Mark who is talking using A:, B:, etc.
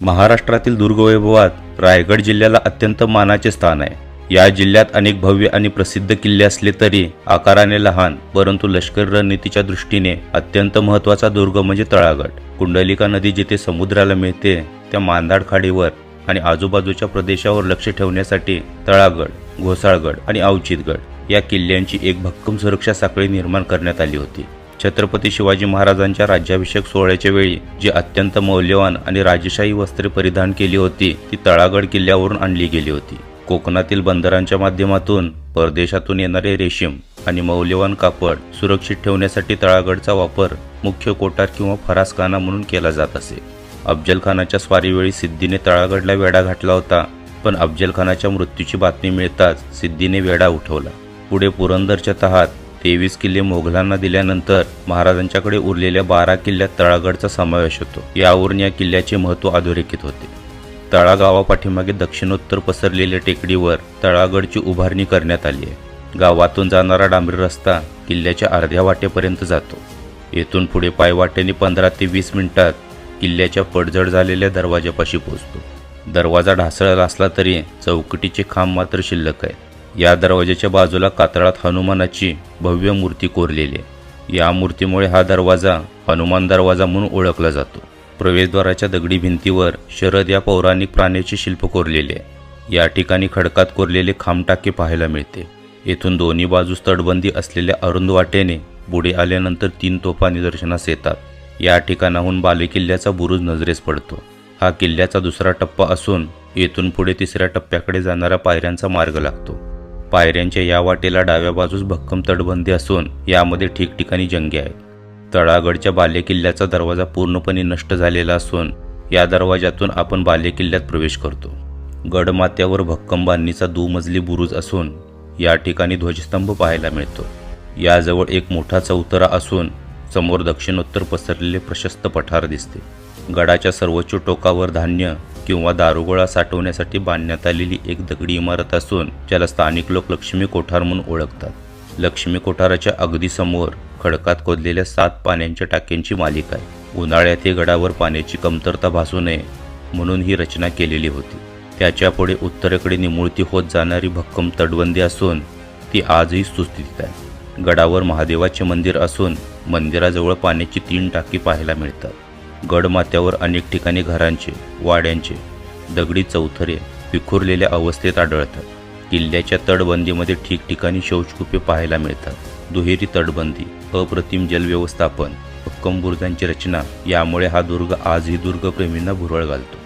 A: महाराष्ट्रातील दुर्गवैभवात रायगड जिल्ह्याला अत्यंत मानाचे स्थान आहे। या जिल्ह्यात अनेक भव्य आणि प्रसिद्ध किल्ले असले तरी आकाराने लहान परंतु लष्करी रणनीतीच्या दृष्टीने अत्यंत महत्त्वाचा दुर्ग म्हणजे तळागड। कुंडलिका नदी जिथे समुद्राला मिळते त्या मांदाड खाडीवर आणि आजूबाजूच्या प्रदेशावर लक्ष ठेवण्यासाठी तळागड, घोसाळगड आणि अवचितगड या किल्ल्यांची एक भक्कम सुरक्षा साखळी निर्माण करण्यात आली होती। छत्रपती शिवाजी महाराजांच्या राज्याभिषेक सोहळ्याच्या वेळी जी अत्यंत मौल्यवान आणि राजशाही वस्त्रे परिधान केली होती ती तळागड किल्ल्यावरून आणली गेली होती। कोकणातील बंदरांच्या माध्यमातून परदेशातून येणारे रेशीम आणि मौल्यवान कापड सुरक्षित ठेवण्यासाठी तळागडचा वापर मुख्य कोठार किंवा फरासखाना म्हणून केला जात असे। अफजलखानाच्या स्वारीवेळी सिद्धीने तळागडला वेढा घातला होता, पण अफजलखानाच्या मृत्यूची बातमी मिळताच सिद्धीने वेढा उठवला। पुढे पुरंदरच्या तहात 23 किल्ले मोगलांना दिल्यानंतर महाराजांच्याकडे उरलेल्या 12 किल्ल्यात तळागडचा समावेश होतो। यावरून या किल्ल्याचे महत्त्व अधोरेखित होते। तळा गावापाठीमागे दक्षिणोत्तर पसरलेल्या टेकडीवर तळागडची उभारणी करण्यात आली आहे। गावातून जाणारा डांबरी रस्ता किल्ल्याच्या अर्ध्या वाटेपर्यंत जातो। येथून पुढे पायवाटेने 15 ते 20 मिनिटात किल्ल्याच्या पडझड झालेल्या दरवाजापाशी पोहोचतो। दरवाजा ढासळला असला तरी चौकटीचे खांब मात्र शिल्लक आहे। या दरवाजाच्या बाजूला कातळात हनुमानाची भव्य मूर्ती कोरलेली आहे। या मूर्तीमुळे हा दरवाजा हनुमान दरवाजा म्हणून ओळखला जातो। प्रवेशद्वाराच्या दगडी भिंतीवर शरद या पौराणिक प्राण्याचे शिल्प कोरलेले आहे। या ठिकाणी खडकात कोरलेले खांबटाके पाहायला मिळते। येथून दोन्ही बाजूस तटबंदी असलेल्या अरुंद वाटेने पुढे आल्यानंतर 3 तोफा निदर्शनास येतात। या ठिकाणाहून बालेकिल्ल्याचा बुरुज नजरेस पडतो। हा किल्ल्याचा दुसरा टप्पा असून येथून पुढे तिसऱ्या टप्प्याकडे जाणाऱ्या पायऱ्यांचा मार्ग लागतो। पायऱ्यांच्या या वाटेला डाव्या बाजूस भक्कम तटबंदी असून यामध्ये ठिकठिकाणी जंगे आहेत। तळागडच्या बालेकिल्ल्याचा दरवाजा पूर्णपणे नष्ट झालेला असून या दरवाजातून आपण बालेकिल्ल्यात प्रवेश करतो। गडमाथ्यावर भक्कम बांधणीचा दुमजली बुरुज असून या ठिकाणी ध्वजस्तंभ पाहायला मिळतो। याजवळ एक मोठा चौतरा असून समोर दक्षिणोत्तर पसरलेले प्रशस्त पठार दिसते। गडाच्या सर्वोच्च टोकावर धान्य किंवा दारुगोळा साठवण्यासाठी बांधण्यात आलेली एक दगडी इमारत असून ज्याला स्थानिक लोक लक्ष्मी कोठार म्हणून ओळखतात। लक्ष्मी कोठाराच्या अगदी समोर खडकात खोदलेल्या 7 पाण्याच्या टाक्यांची मालिका आहे। उन्हाळ्यात हे गडावर पाण्याची कमतरता भासू नये म्हणून ही रचना केलेली होती। त्याच्यापुढे उत्तरेकडे निमुळती होत जाणारी भक्कम तटबंदी असून ती आजही सुस्थितीत आहे। गडावर महादेवाचे मंदिर असून मंदिराजवळ पाण्याची 3 टाकी पाहायला मिळतात। गडमाथ्यावर अनेक ठिकाणी घरांचे, वाड्यांचे दगडी चौथरे विखुरलेल्या अवस्थेत आढळतात। किल्ल्याच्या तटबंदीमध्ये ठिकठिकाणी शौचकूपे पाहायला मिळतात। दुहेरी तटबंदी, अप्रतिम जलव्यवस्थापन, भक्कम बुरुजांची रचना यामुळे हा दुर्ग आजही दुर्गप्रेमींना भुरळ घालतो।